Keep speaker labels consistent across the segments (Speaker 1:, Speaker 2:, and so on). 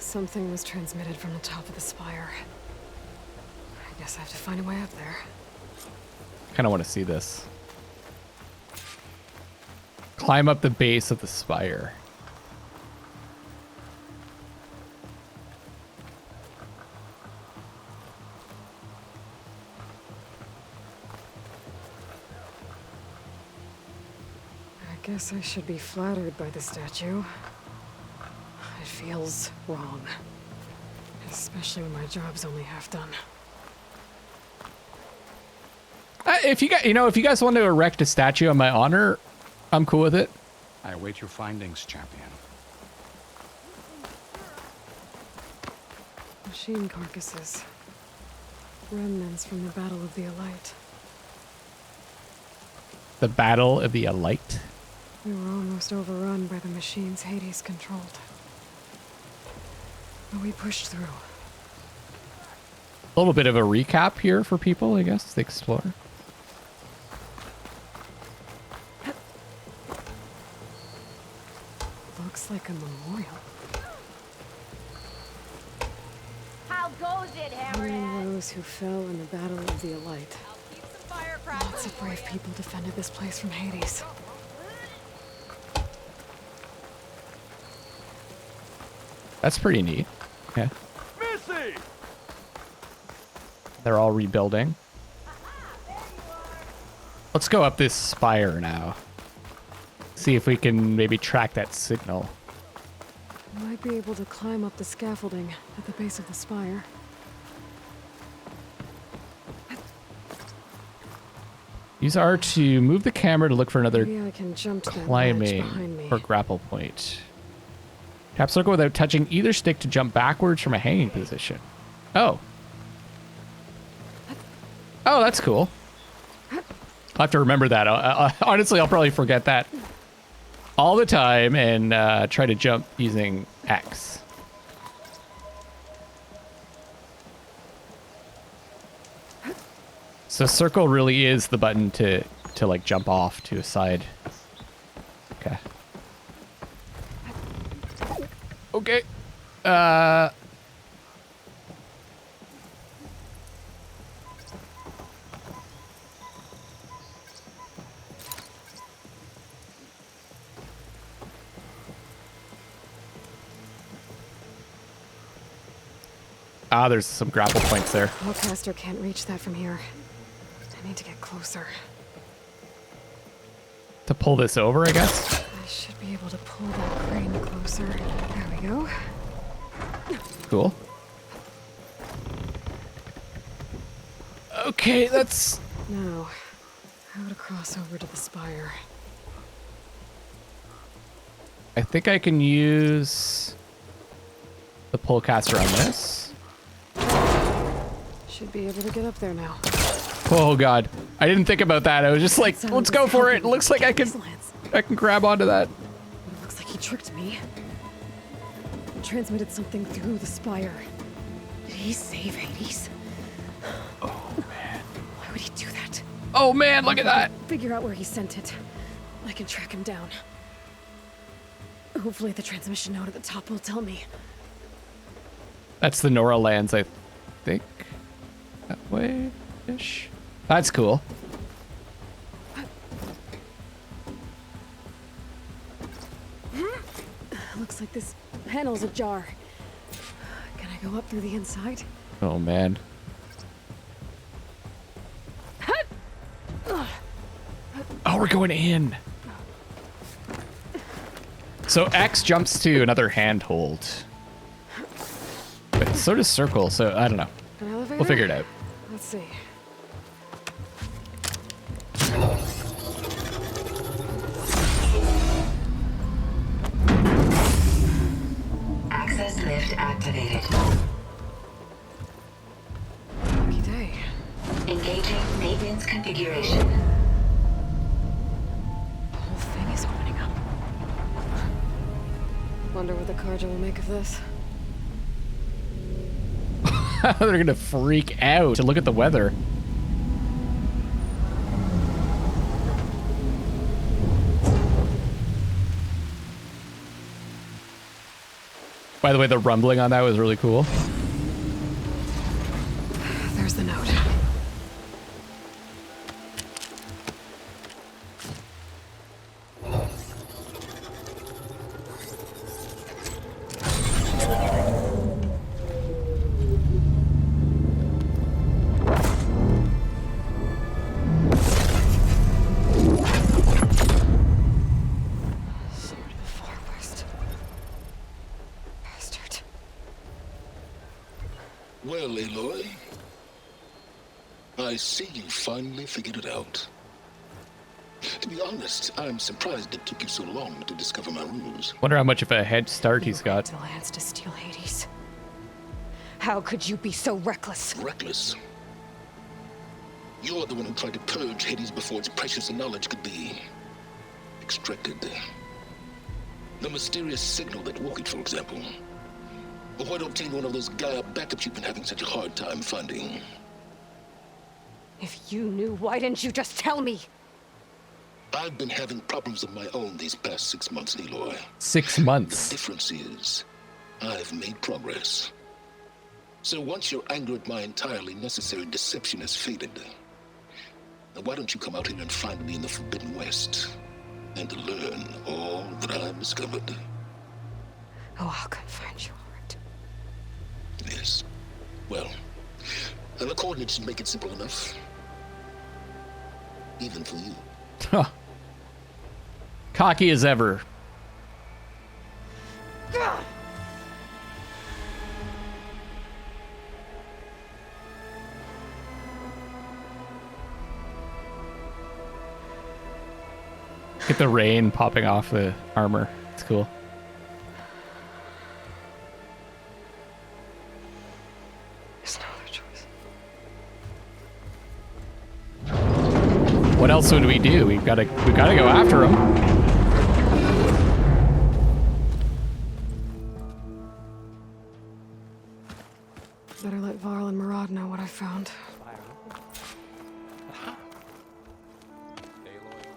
Speaker 1: Something was transmitted from the top of the spire. I guess I have to find a way up there.
Speaker 2: Kind of want to see this. Climb up the base of the spire.
Speaker 1: I guess I should be flattered by the statue. It feels wrong. Especially when my job's only half done.
Speaker 2: If you guys want to erect a statue in my honor, I'm cool with it.
Speaker 3: I await your findings, champion.
Speaker 1: Machine carcasses. Remnants from the Battle of the Alight.
Speaker 2: The Battle of the Alight.
Speaker 1: We were almost overrun by the machines Hades controlled. But we pushed through.
Speaker 2: A little bit of a recap here for people, I guess, to explore.
Speaker 1: Looks like a memorial.
Speaker 4: How goes it,
Speaker 1: Honoring
Speaker 4: Hammerhead?
Speaker 1: those who fell in the Battle of the Alight.
Speaker 4: I'll keep some firecrackers.
Speaker 1: Lots of brave people defended this place from Hades.
Speaker 2: That's pretty neat. Yeah.
Speaker 3: Missy!
Speaker 2: They're all rebuilding. Let's go up this spire now. See if we can maybe track that signal.
Speaker 1: Might be able to climb up the scaffolding at the base of the spire.
Speaker 2: Use R to move the camera to look for another
Speaker 1: Maybe I can jump to that ledge
Speaker 2: climbing
Speaker 1: behind me.
Speaker 2: or grapple point. Tap circle without touching either stick to jump backwards from a hanging position. Oh. Oh, that's cool. I'll have to remember that. Honestly, I'll probably forget that all the time and try to jump using X. So circle really is the button to like jump off to a side. Okay. Okay. There's some grapple points there.
Speaker 1: Hellcaster can't reach that from here. I need to get closer.
Speaker 2: To pull this over, I guess.
Speaker 1: I should be able to pull that crane closer. There we go.
Speaker 2: Cool. Okay, that's...
Speaker 1: Now, how to cross over to the spire.
Speaker 2: I think I can use the pull caster on this.
Speaker 1: Should be able to get up there now.
Speaker 2: Oh god, I didn't think about that. I was just like, let's go for it. It looks like I can grab onto that.
Speaker 1: It looks like he tricked me. He transmitted something through the spire. Did he save Hades?
Speaker 2: Oh man.
Speaker 1: Why would he do that?
Speaker 2: Oh man, look at that.
Speaker 1: Figure out where he sent it. I can track him down. Hopefully the transmission node at the top will tell me.
Speaker 2: That's the Nora lands, I think. That way-ish. That's cool.
Speaker 1: Looks like this panel's ajar. Can I go up through the inside?
Speaker 2: Oh man. Oh, we're going in. So X jumps to another handhold. But so does circle, so I don't know.
Speaker 1: An elevator?
Speaker 2: We'll figure it out.
Speaker 1: Let's see.
Speaker 5: Access lift activated.
Speaker 1: Lucky day.
Speaker 5: Engaging maintenance configuration.
Speaker 1: The whole thing is opening up. Wonder what the Carja will make of this.
Speaker 2: They're gonna freak out. Look at the weather. By the way, the rumbling on that was really cool.
Speaker 1: There's the note. Sword of the Far West. Bastard.
Speaker 6: Well, Aloy, I see you finally figured it out. To be honest, I'm surprised it took you so long to discover my rules.
Speaker 2: Wonder how much of a head start he's got.
Speaker 1: To lands to steal Hades. How could you be so reckless?
Speaker 6: Reckless. You're the one who tried to purge Hades before its precious knowledge could be extracted. The mysterious signal that woke it, for example. Or why to obtain one of those Gaia backups you've been having such a hard time finding.
Speaker 1: If you knew, why didn't you just tell me?
Speaker 6: I've been having problems of my own these past 6 months, Aloy.
Speaker 2: 6
Speaker 6: The
Speaker 2: months.
Speaker 6: difference is, I've made progress. So once your anger at my entirely necessary deception has faded, now why don't you come out here and find me in the Forbidden West, and learn all that I've discovered?
Speaker 1: Oh, I'll come find you, all right.
Speaker 6: Yes. Well, and the coordinates should make it simple enough. Even for you.
Speaker 2: Huh. Cocky as ever. Get the rain popping off the armor. It's cool.
Speaker 1: There's no other choice.
Speaker 2: What else would we do? We gotta go after him.
Speaker 1: Better let Varl and Murad know what I found.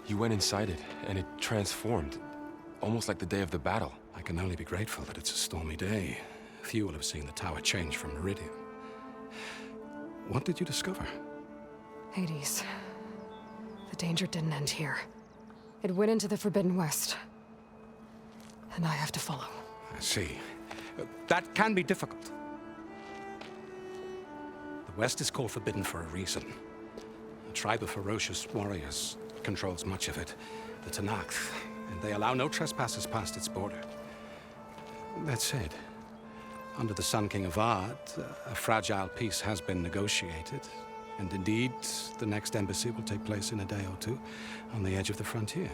Speaker 7: You went inside it, and it transformed. Almost like the day of the battle.
Speaker 3: I can only be grateful that it's a stormy day. Few will have seen the tower change from Meridian. What did you discover?
Speaker 1: Hades. The danger didn't end here. It went into the Forbidden West. And I have to follow.
Speaker 3: I see. That can be difficult. The West is called Forbidden for a reason. A tribe of ferocious warriors controls much of it, the Tenakth, and they allow no trespassers past its border. That said, under the Sun King of Ard, a fragile peace has been negotiated, and indeed, the next embassy will take place in a day or two on the edge of the frontier.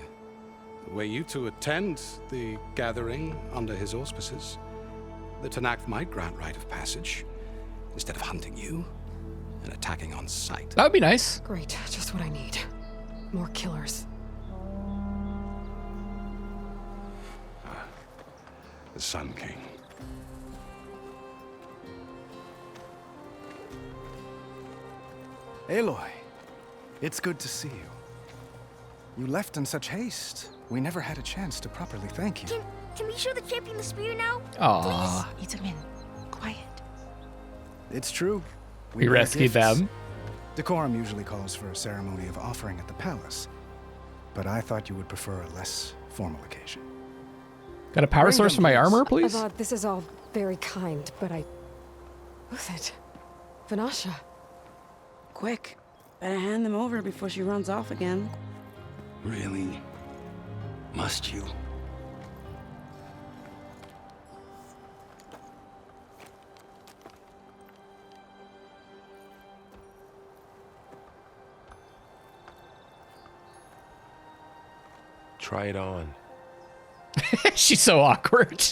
Speaker 3: Were you to attend the gathering under his auspices, the Tenakth might grant right of passage, instead of hunting you and attacking on sight.
Speaker 2: That would be nice.
Speaker 1: Great, just what I need. More killers.
Speaker 3: The Sun King.
Speaker 8: Aloy, it's good to see you. You left in such haste. We never had a chance to properly thank you.
Speaker 9: Can we show the champion the spear now?
Speaker 2: Aww.
Speaker 9: Itamin, quiet.
Speaker 8: It's true.
Speaker 2: We
Speaker 8: wear
Speaker 2: rescued
Speaker 8: gifts.
Speaker 2: them.
Speaker 8: Decorum usually calls for a ceremony of offering at the palace, but I thought you would prefer a less formal occasion.
Speaker 2: Got a power
Speaker 8: Bring
Speaker 2: source
Speaker 8: them,
Speaker 2: for my
Speaker 8: please.
Speaker 2: armor, please?
Speaker 1: Avad, this is all very kind, but who's it? Vanasha.
Speaker 10: Quick. Better hand them over before she runs off again.
Speaker 3: Really? Must you?
Speaker 7: Try it on.
Speaker 2: She's so awkward.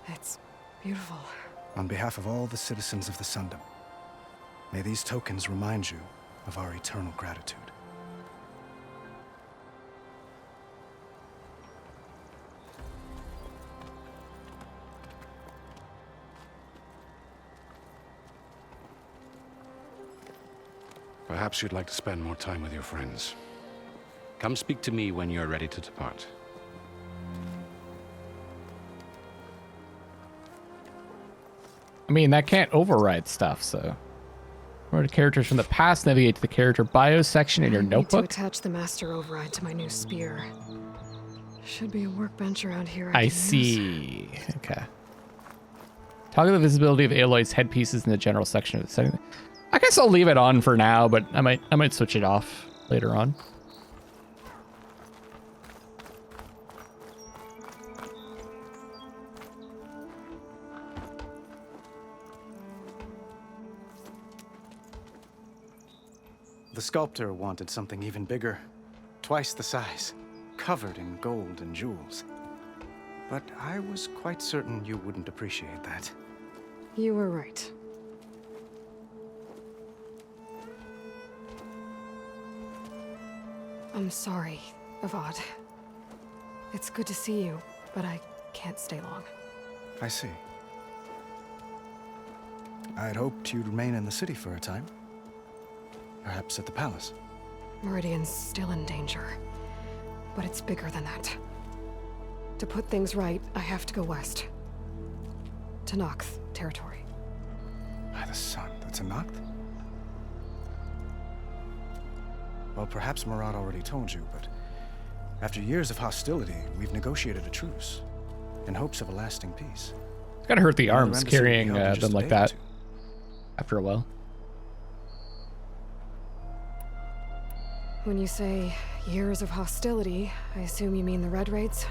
Speaker 1: It's beautiful.
Speaker 8: On behalf of all the citizens of the Sundom, may these tokens remind you of our eternal gratitude.
Speaker 3: Perhaps you'd like to spend more time with your friends. Come speak to me when you're ready to depart.
Speaker 2: I mean, that can't override stuff, so. Where the characters from the past navigate to the character bio section in your
Speaker 1: I need to
Speaker 2: notebook.
Speaker 1: attach the master override to my new spear. Should be a workbench around here.
Speaker 2: I
Speaker 1: can
Speaker 2: see. Okay. Toggle the visibility of Aloy's headpieces in the general section of the setting. I guess I'll leave it on for now, but I might switch it off later on.
Speaker 8: The sculptor wanted something even bigger, twice the size, covered in gold and jewels. But I was quite certain you wouldn't appreciate that.
Speaker 1: You were right. I'm sorry, Avad. It's good to see you, but I can't stay long.
Speaker 8: I see. I'd hoped you'd remain in the city for a time. Perhaps at the palace.
Speaker 1: Meridian's still in danger, but it's bigger than that. To put things right, I have to go west. To Nox territory.
Speaker 8: By the sun, that's a Noct? Well, perhaps Murad already told you, but after years of hostility, we've negotiated a truce in hopes of a lasting peace.
Speaker 2: It's gotta hurt the arms
Speaker 8: embassy will be
Speaker 2: carrying
Speaker 8: held in just
Speaker 2: them
Speaker 8: a
Speaker 2: like
Speaker 8: day or
Speaker 2: that
Speaker 8: two.
Speaker 2: after a while.
Speaker 1: When you say years of hostility, I assume you mean the Red Raids?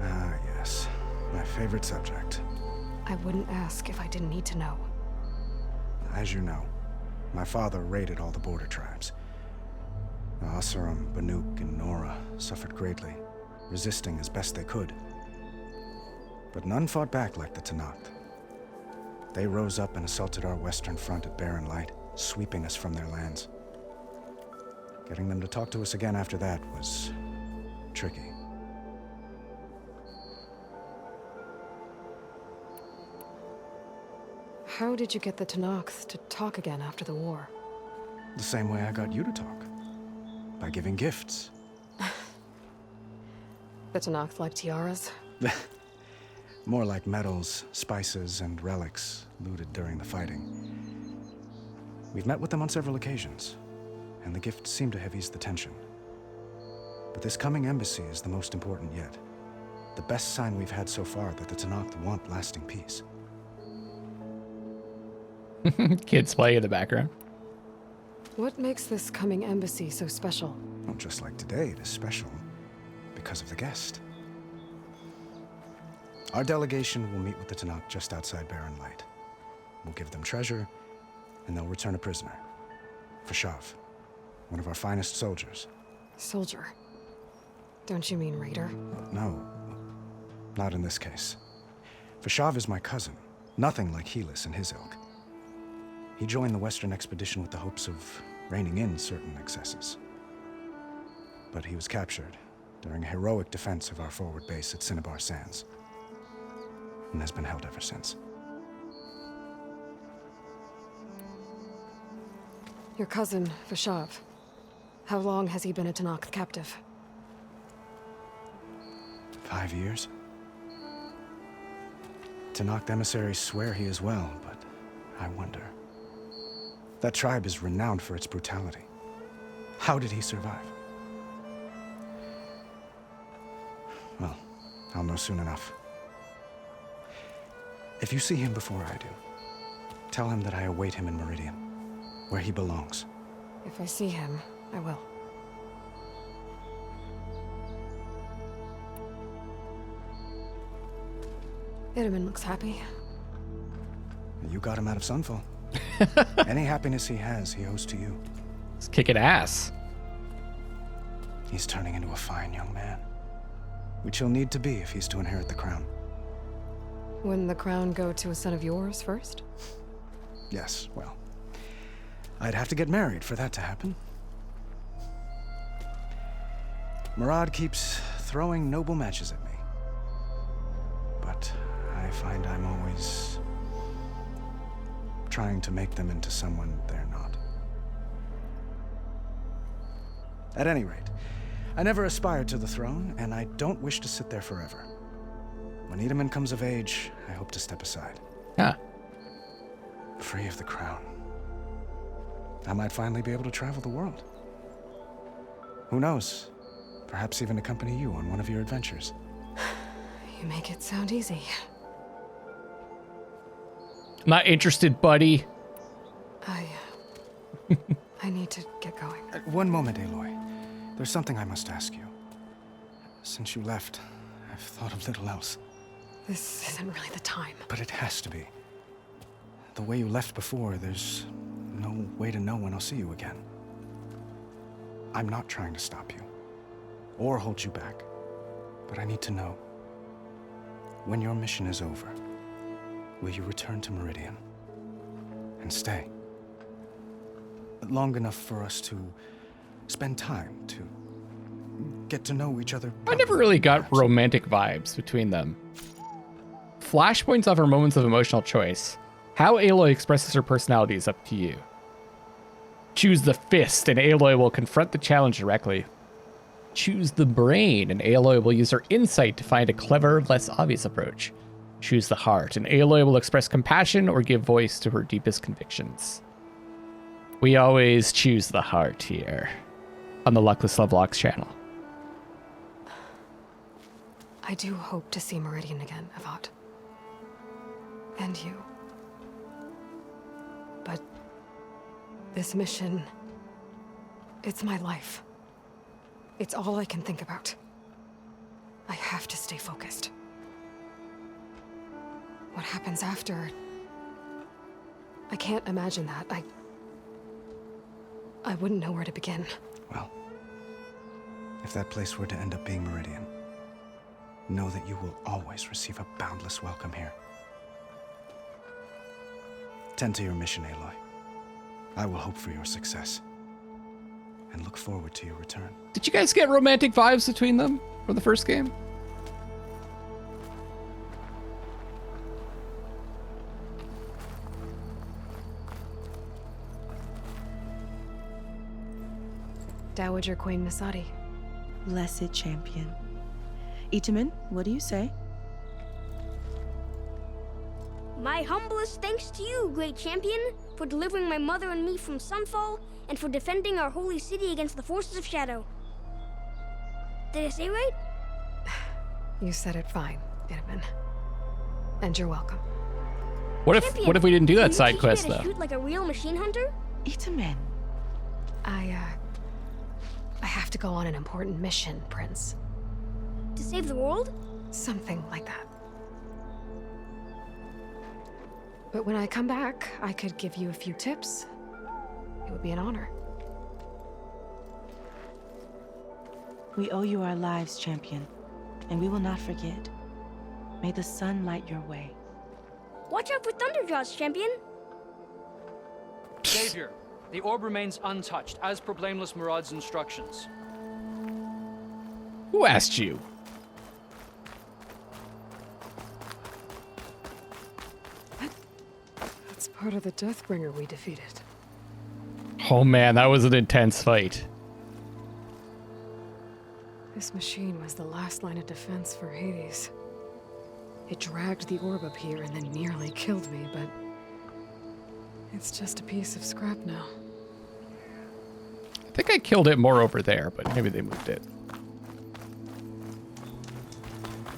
Speaker 8: Ah, yes. My favorite subject.
Speaker 1: I wouldn't ask if I didn't need to know.
Speaker 8: As you know, my father raided all the border tribes. The Asuram, Banuk, and Nora suffered greatly, resisting as best they could. But none fought back like the Tenakth. They rose up and assaulted our western front at Barren Light, sweeping us from their lands. Getting them to talk to us again after that was tricky.
Speaker 1: How did you get the Tenakth to talk again after the war?
Speaker 8: The same way I got you to talk. By giving gifts.
Speaker 1: The Tenakth like tiaras?
Speaker 8: More like medals, spices, and relics looted during the fighting. We've met with them on several occasions, and the gifts seem to have eased the tension. But this coming embassy is the most important yet. The best sign we've had so far that the Tenakth want lasting peace.
Speaker 2: Kids play in the background.
Speaker 1: What makes this coming embassy so special?
Speaker 8: Well, just like today, it is special because of the guest. Our delegation will meet with the Tenakth just outside Barren Light. We'll give them treasure, and they'll return a prisoner. Fashav, one of our finest soldiers.
Speaker 1: Soldier? Don't you mean raider?
Speaker 8: No, not in this case. Fashav is my cousin, nothing like Helis and his ilk. He joined the Western expedition with the hopes of reining in certain excesses. But he was captured during a heroic defense of our forward base at Cinnabar Sands, and has been held ever since.
Speaker 1: Your cousin, Fashav. How long has he been a Tenakth captive?
Speaker 8: 5 years. Tenakth emissaries swear he is well, but I wonder. That tribe is renowned for its brutality. How did he survive? Well, I'll know soon enough. If you see him before I do, tell him that I await him in Meridian, where he belongs.
Speaker 1: If I see him, I will. Itaman looks happy.
Speaker 8: You got him out of Sunfall. Any happiness he has, he owes to you.
Speaker 2: He's kicking ass.
Speaker 8: He's turning into a fine young man, which he'll need to be if he's to inherit the crown.
Speaker 1: Wouldn't the crown go to a son of yours first?
Speaker 8: Yes, well, I'd have to get married for that to happen. Murad keeps throwing noble matches at me, but I find I'm always trying to make them into someone they're not. At any rate, I never aspired to the throne, and I don't wish to sit there forever. When Itaman comes of age, I hope to step aside.
Speaker 2: Huh.
Speaker 8: free of the crown, I might finally be able to travel the world. Who knows? Perhaps even accompany you on one of your adventures.
Speaker 1: You make it sound easy.
Speaker 2: Not interested, buddy.
Speaker 1: I need to get going.
Speaker 8: One moment, Aloy. There's something I must ask you. Since you left, I've thought of little else.
Speaker 1: This isn't really the time.
Speaker 8: But it has to be. The way you left before, there's no way to know when I'll see you again. I'm not trying to stop you, or hold you back, but I need to know. When your mission is over, will you return to Meridian and stay? Long enough for us to spend time, to get to know each other.
Speaker 2: I never really got romantic vibes between them. Flashpoints offer moments of emotional choice. How Aloy expresses her personality is up to you. Choose the fist, and Aloy will confront the challenge directly. Choose the brain, and Aloy will use her insight to find a clever, less obvious approach. Choose the heart, and Aloy will express compassion or give voice to her deepest convictions. We always choose the heart here on the Luckless LoveLocks channel.
Speaker 1: I do hope to see Meridian again, Avad. And you. But this mission, it's my life. It's all I can think about. I have to stay focused. What happens after? I can't imagine that. I wouldn't know where to begin.
Speaker 8: Well, if that place were to end up being Meridian, know that you will always receive a boundless welcome here. Tend to your mission, Aloy. I will hope for your success, and look forward to your return.
Speaker 2: Did you guys get romantic vibes between them for the first game?
Speaker 1: Dowager Queen Masadi.
Speaker 10: Blessed champion. Itamen, what do you say?
Speaker 9: My humblest thanks to you, great champion, for delivering my mother and me from Sunfall, and for defending our holy city against the forces of Shadow. Did I say right?
Speaker 1: You said it fine, Itamen. And you're welcome.
Speaker 2: What if we didn't do that side quest
Speaker 9: though?
Speaker 2: though?
Speaker 9: Shoot like a real machine hunter?
Speaker 10: Itamen.
Speaker 1: I have to go on an important mission, Prince.
Speaker 9: To save the world?
Speaker 1: Something like that. But when I come back, I could give you a few tips. It would be an honor.
Speaker 10: We owe you our lives, champion, and we will not forget. May the sun light your way.
Speaker 9: Watch out for Thunderjaws, champion.
Speaker 11: Savior, the orb remains untouched, as per Blameless Murad's instructions.
Speaker 2: Who asked you?
Speaker 1: That's part of the Deathbringer we defeated.
Speaker 2: Oh man, that was an intense fight.
Speaker 1: This machine was the last line of defense for Hades. It dragged the orb up here and then nearly killed me, but it's just a piece of scrap now.
Speaker 2: I think I killed it more over there, but maybe they moved it.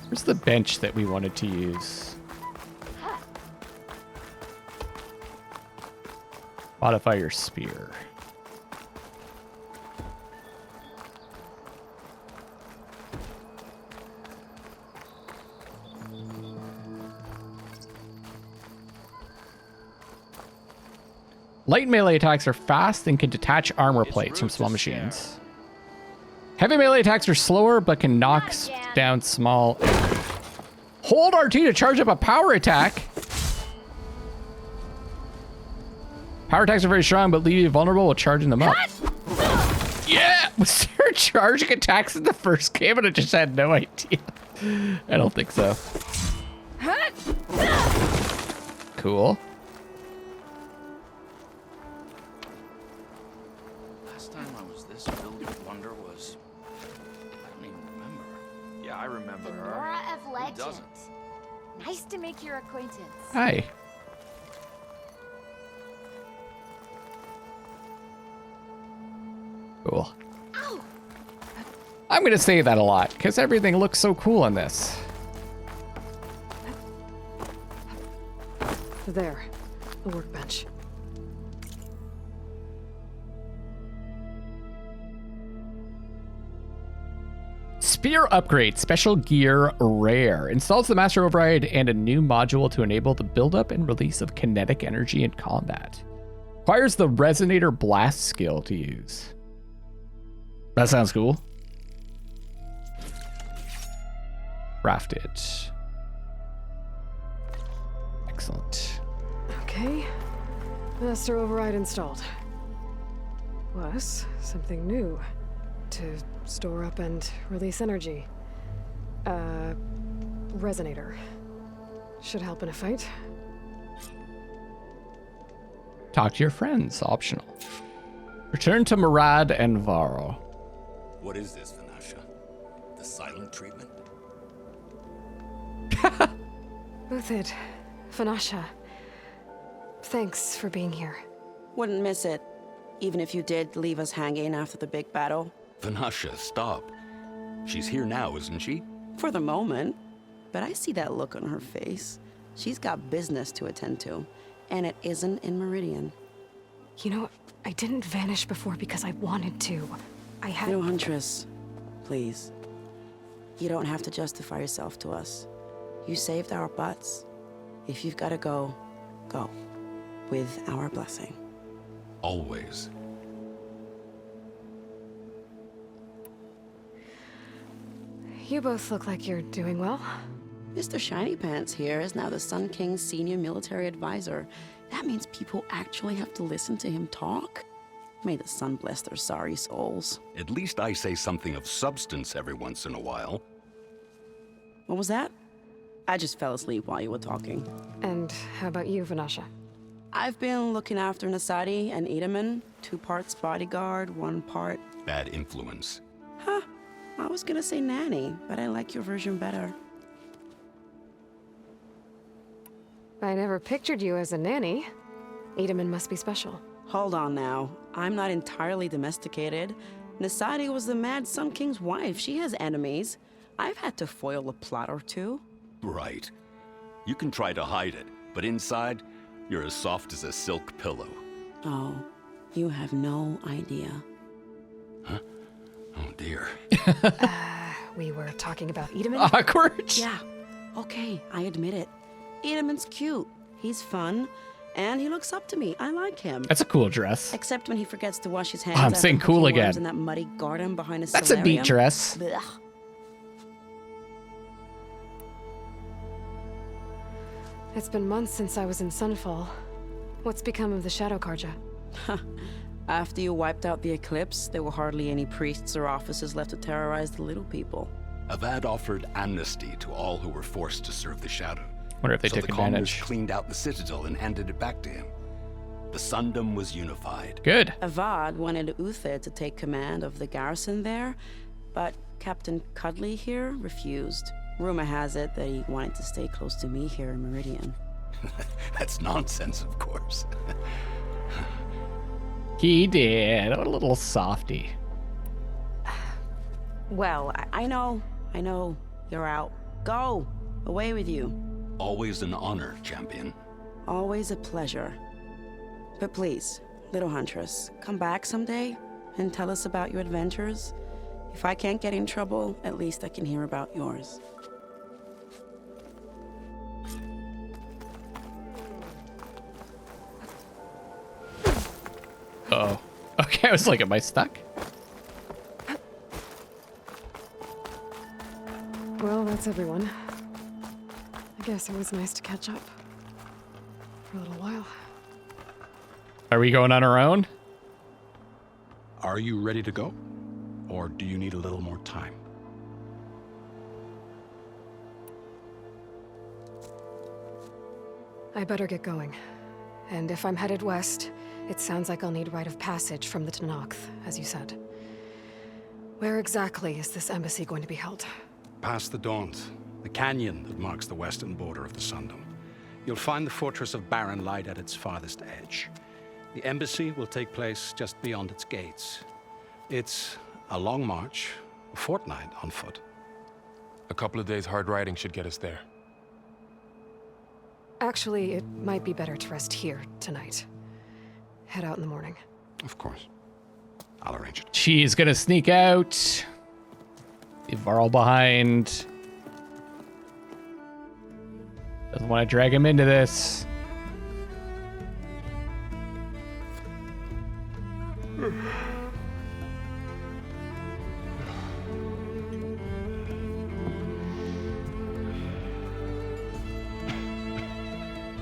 Speaker 2: Where's the bench that we wanted to use? Modify your spear. Light melee attacks are fast and can detach armor plates from small machines. Heavy melee attacks are slower but can knock down small. Hold RT to charge up a power attack. Power attacks are very strong but leave you vulnerable while charging them up. Yeah! Was there charging attacks in the first game and I just had no idea? I don't think so. Cool.
Speaker 11: Last time I was this filled with wonder was... I don't even remember. Yeah, I remember her.
Speaker 4: Nora of
Speaker 11: Who
Speaker 4: Legend.
Speaker 11: doesn't?
Speaker 4: Nice to make your acquaintance.
Speaker 2: Hi. Cool. I'm gonna say that a lot, because everything looks so cool in this.
Speaker 1: There, a workbench.
Speaker 2: Spear upgrade, special gear rare. Installs the master override and a new module to enable the buildup and release of kinetic energy in combat. Requires the resonator blast skill to use. That sounds cool. Craft it. Excellent.
Speaker 1: Okay, master override installed. Plus, something new to store up and release energy. Resonator. Should help in a fight.
Speaker 2: Talk to your friends, optional. Return to Murad and Varro.
Speaker 12: What is this, Vanasha? The silent treatment?
Speaker 1: Uthid, Vanasha, thanks for being here.
Speaker 13: Wouldn't miss it, even if you did leave us hanging after the big battle.
Speaker 12: Vanasha, stop. She's here now, isn't she?
Speaker 13: For the moment. But I see that look on her face. She's got business to attend to, and it isn't in Meridian.
Speaker 1: You know, I didn't vanish before because I wanted to. I had...
Speaker 13: No, Huntress, please. You don't have to justify yourself to us. You saved our butts. If you've got to go, go. With our blessing.
Speaker 12: Always.
Speaker 1: You both look like you're doing well.
Speaker 13: Mr. Shiny Pants here is now the Sun King's senior military advisor. That means people actually have to listen to him talk? May the sun bless their sorry souls.
Speaker 12: At least I say something of substance every once in a while.
Speaker 13: What was that? I just fell asleep while you were talking.
Speaker 1: And how about you, Vanasha?
Speaker 13: I've been looking after Nasadi and Edaman. 2 parts bodyguard, 1 part...
Speaker 12: Bad influence.
Speaker 13: Huh. I was gonna say nanny, but I like your version better.
Speaker 1: I never pictured you as a nanny. Edaman must be special.
Speaker 13: Hold on now. I'm not entirely domesticated. Nasadi was the Mad Sun King's wife. She has enemies. I've had to foil a plot or 2.
Speaker 12: Right. You can try to hide it, but inside, you're as soft as a silk pillow.
Speaker 13: Oh, you have no idea.
Speaker 12: Huh? Oh dear.
Speaker 1: We were talking about Edaman?
Speaker 2: Awkward.
Speaker 13: Yeah. Okay, I admit it. Edaman's cute. He's fun. And he looks up to me. I like him.
Speaker 2: That's a cool dress.
Speaker 13: Except when he forgets to wash his hands.
Speaker 2: I'm saying cool again.
Speaker 13: In that muddy garden behind a
Speaker 2: That's a neat dress.
Speaker 13: Blech.
Speaker 1: It's been months since I was in Sunfall. What's become of the Shadow Karja?
Speaker 13: After you wiped out the eclipse, there were hardly any priests or officers left to terrorize the little people.
Speaker 12: Avad offered amnesty to all who were forced to serve the Shadow.
Speaker 2: Wonder if they took
Speaker 12: the
Speaker 2: advantage.
Speaker 12: Commoners cleaned out the Citadel and handed it back to him. The Sundom was unified.
Speaker 2: Good.
Speaker 13: Avad wanted Uthid to take command of the garrison there, but Captain Cudley here refused. Rumor has it that he wanted to stay close to me here in Meridian.
Speaker 12: That's nonsense, of course.
Speaker 2: He did. What a little softy.
Speaker 13: Well, I know. You're out. Go! Away with you.
Speaker 12: Always an honor, champion.
Speaker 13: Always a pleasure. But please, little Huntress, come back someday and tell us about your adventures. If I can't get in trouble, at least I can hear about yours.
Speaker 2: Oh. Okay, I was like, am I stuck?
Speaker 1: Well, that's everyone. I guess it was nice to catch up. For a little while.
Speaker 2: Are we going on our own?
Speaker 3: Are you ready to go? Or do you need a little more time?
Speaker 1: I better get going. And if I'm headed west, it sounds like I'll need rite of passage from the Tenakth, as you said. Where exactly is this embassy going to be held?
Speaker 3: Past the Daunt, the canyon that marks the western border of the Sundom. You'll find the fortress of Barren Light at its farthest edge. The embassy will take place just beyond its gates. It's a long march, a fortnight on foot.
Speaker 7: A couple of days hard riding should get us there.
Speaker 1: Actually, it might be better to rest here tonight. Head out in the morning.
Speaker 3: Of course. I'll arrange it.
Speaker 2: She's gonna sneak out. Leave Varl behind. Doesn't want to drag him into this.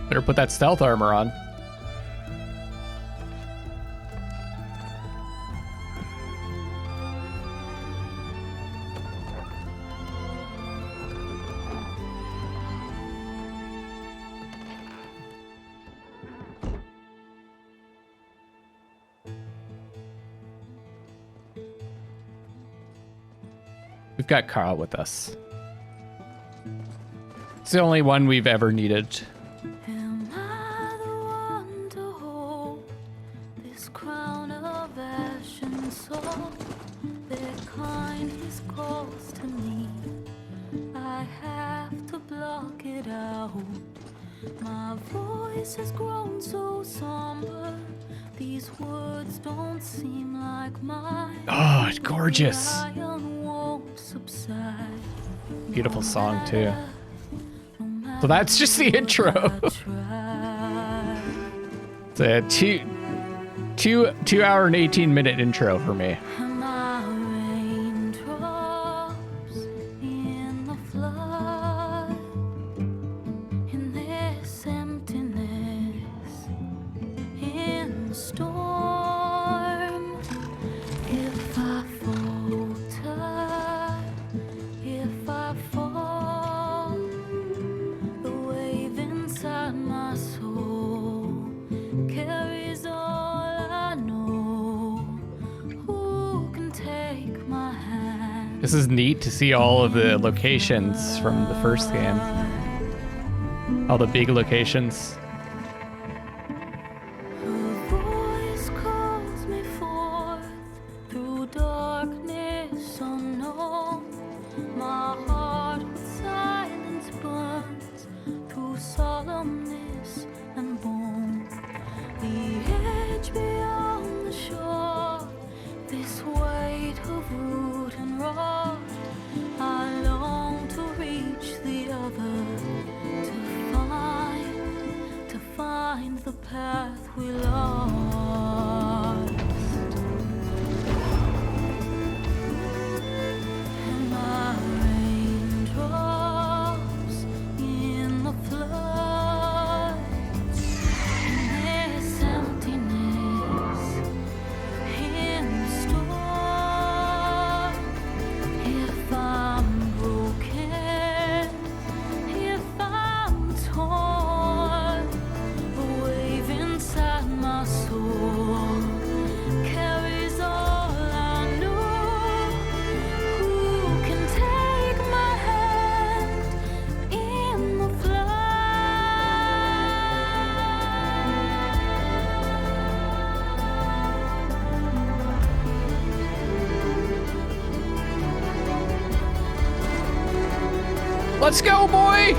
Speaker 2: Better put that stealth armor on. We've got Carl with us. It's the only one we've ever needed.
Speaker 14: Am I the one to hold this crown of ash and salt? Their kindness calls to me. I have to block it out. My voice has grown so somber. These words don't seem like mine.
Speaker 2: Oh, it's gorgeous.
Speaker 14: Subside.
Speaker 2: Beautiful song too. So that's just the intro. It's a two hour and 18-minute intro for me. This is neat to see all of the locations from the first game. All the big locations. Let's go, boy!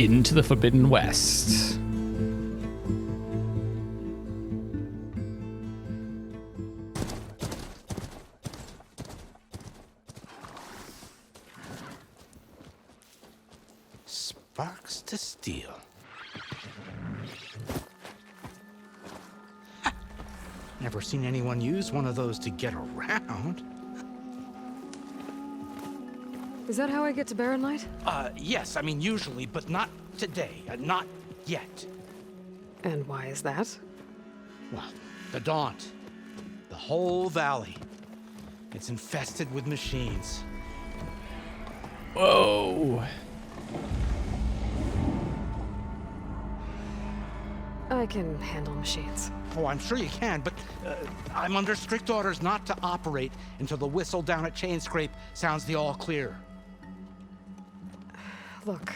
Speaker 2: Into the Forbidden West.
Speaker 15: Sparks to steel. Never seen anyone use one of those to get around.
Speaker 1: Is that how I get to Barren Light?
Speaker 15: Yes, I mean usually, but not today. Not yet.
Speaker 1: And why is that?
Speaker 15: Well, the Daunt. The whole valley. It's infested with machines.
Speaker 2: Whoa.
Speaker 1: I can handle machines.
Speaker 15: Oh, I'm sure you can, but I'm under strict orders not to operate until the whistle down at Chain Scrape sounds the all clear.
Speaker 1: Look,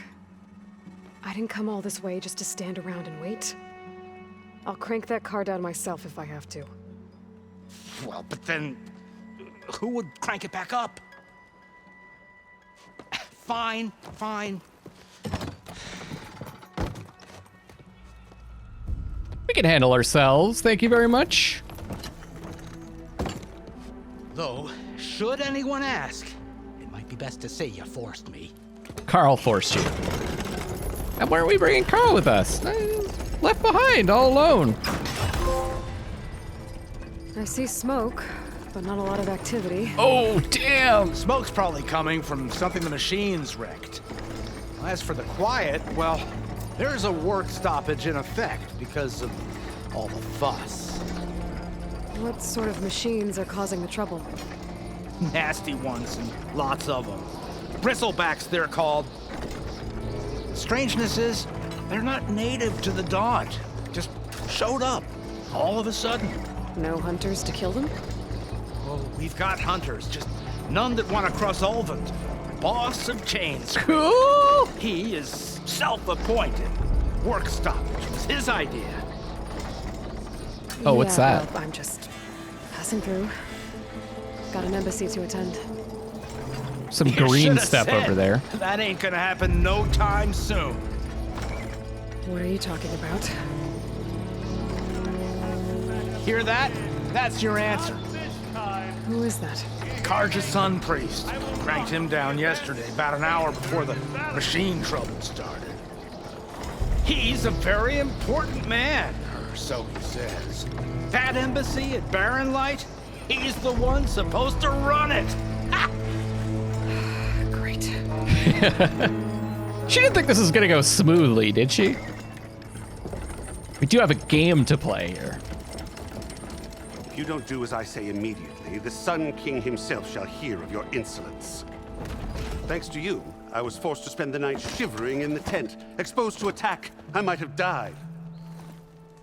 Speaker 1: I didn't come all this way just to stand around and wait. I'll crank that car down myself if I have to.
Speaker 15: Well, but then who would crank it back up? Fine.
Speaker 2: We can handle ourselves. Thank you very much.
Speaker 15: Though, should anyone ask, it might be best to say you forced me.
Speaker 2: Carl forced you. And why are we bringing Carl with us? Left behind, all alone.
Speaker 1: I see smoke, but not a lot of activity.
Speaker 2: Oh, damn!
Speaker 15: Smoke's probably coming from something the machines wrecked. As for the quiet, well, there's a work stoppage in effect because of all the fuss.
Speaker 1: What sort of machines are causing the trouble?
Speaker 15: Nasty ones, and lots of them. Bristlebacks, they're called. The strangeness is, they're not native to the Dodge. Just showed up, all of a sudden.
Speaker 1: No hunters to kill them?
Speaker 15: Oh, we've got hunters, just none that want to cross Ulvund. Boss of Chains.
Speaker 2: Cool!
Speaker 15: He is self-appointed. Work stoppage was his idea.
Speaker 2: Oh, what's that?
Speaker 1: Well, I'm just passing through. Got an embassy to attend.
Speaker 2: Some
Speaker 15: You
Speaker 2: green
Speaker 15: shoulda
Speaker 2: stuff
Speaker 15: said,
Speaker 2: over there.
Speaker 15: That ain't gonna happen no time soon.
Speaker 1: What are you talking about?
Speaker 15: Hear that? That's your answer.
Speaker 1: Who is that?
Speaker 15: Karja's Sun Priest. Cranked him down yesterday, about an hour before the machine trouble started. He's a very important man, or so he says. That embassy at Barren Light, he's the one supposed to run it. Ha!
Speaker 1: Great.
Speaker 2: She didn't think this was gonna go smoothly, did she? We do have a game to play here.
Speaker 16: If you don't do as I say immediately, the Sun King himself shall hear of your insolence. Thanks to you, I was forced to spend the night shivering in the tent. Exposed to attack, I might have died.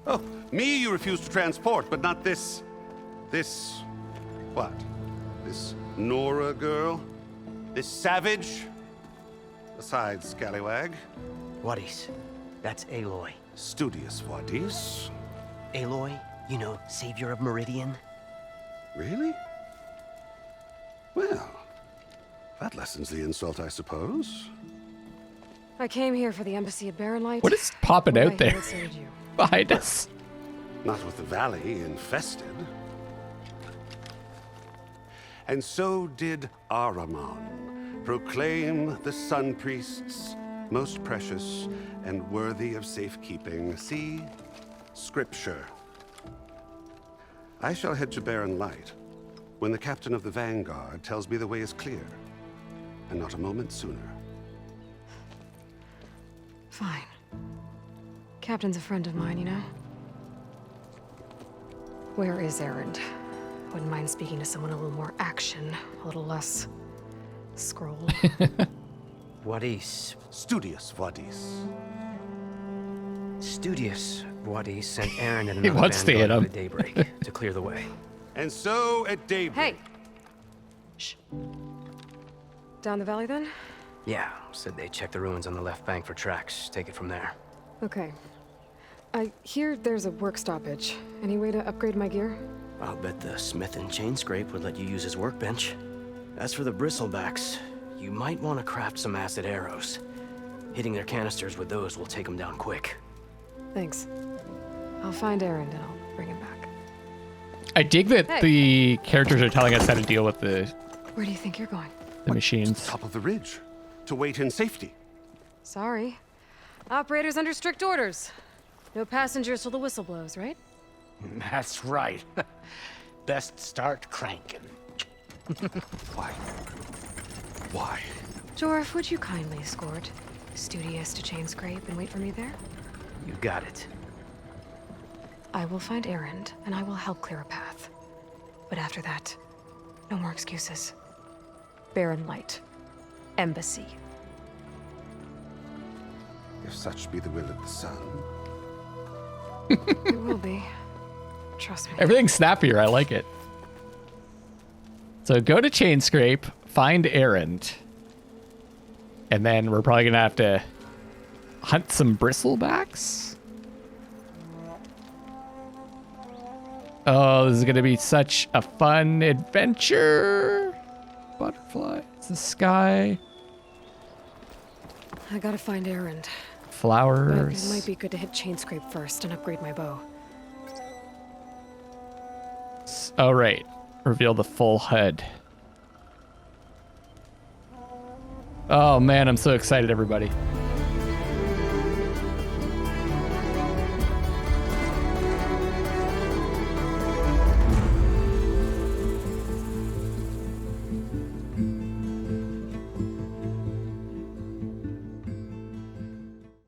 Speaker 16: Oh, me you refuse to transport, but not this... what? This Nora girl? This savage? Besides, scallywag.
Speaker 17: Wadis. That's Aloy.
Speaker 16: Studious Wadis.
Speaker 17: Aloy, you know, savior of Meridian.
Speaker 16: Really? Well, that lessens the insult, I suppose.
Speaker 1: I came here for the embassy at Barren Light.
Speaker 2: What is popping
Speaker 1: What
Speaker 2: out
Speaker 1: I
Speaker 2: there
Speaker 1: heard saved you.
Speaker 2: behind us?
Speaker 16: Not with the valley infested. And so did Ahriman proclaim the Sun Priests most precious and worthy of safekeeping. See? Scripture. I shall head to Barren Light when the captain of the Vanguard tells me the way is clear, and not a moment sooner.
Speaker 1: Fine. Captain's a friend of mine, you know? Where is Erend? Wouldn't mind speaking to someone a little more action, a little less scroll.
Speaker 17: Wadis.
Speaker 16: Studious Wadis.
Speaker 17: Studious Wadis sent Aaron and
Speaker 2: He
Speaker 17: another
Speaker 2: wants to hit
Speaker 17: vanguard
Speaker 2: him.
Speaker 17: at daybreak to clear the way.
Speaker 16: And so at daybreak...
Speaker 1: Hey! Shh. Down the valley, then?
Speaker 17: Yeah, said they check the ruins on the left bank for tracks. Take it from there.
Speaker 1: Okay. I hear there's a work stoppage. Any way to upgrade my gear?
Speaker 17: I'll bet the smith and chain scrape would let you use his workbench. As for the bristlebacks, you might want to craft some acid arrows. Hitting their canisters with those will take them down quick.
Speaker 1: Thanks. I'll find Erend and I'll bring him back.
Speaker 2: I dig that
Speaker 1: Hey.
Speaker 2: the characters are telling us how to deal with the
Speaker 1: Where do you think you're going?
Speaker 2: machines.
Speaker 16: Top of the ridge, to wait in safety.
Speaker 1: Sorry. Operator's under strict orders. No passengers till the whistle blows, right?
Speaker 15: That's right. Best start cranking.
Speaker 16: Why? Why?
Speaker 1: Jorf, would you kindly escort Studious to Chain Scrape and wait for me there?
Speaker 17: You got it.
Speaker 1: I will find Erend, and I will help clear a path. But after that, no more excuses. Barren Light. Embassy.
Speaker 16: If such be the will of the sun.
Speaker 1: It will be. Trust me.
Speaker 2: Everything's snappier. I like it. So go to Chain Scrape, find Erend, and then we're probably gonna have to hunt some bristlebacks. Oh, this is gonna be such a fun adventure. Butterflies, the sky,
Speaker 1: I gotta find Erend. But
Speaker 2: flowers.
Speaker 1: it might be good to hit Chainscrape first and upgrade my bow.
Speaker 2: Oh, right. Reveal the full HUD. Oh man, I'm so excited, everybody.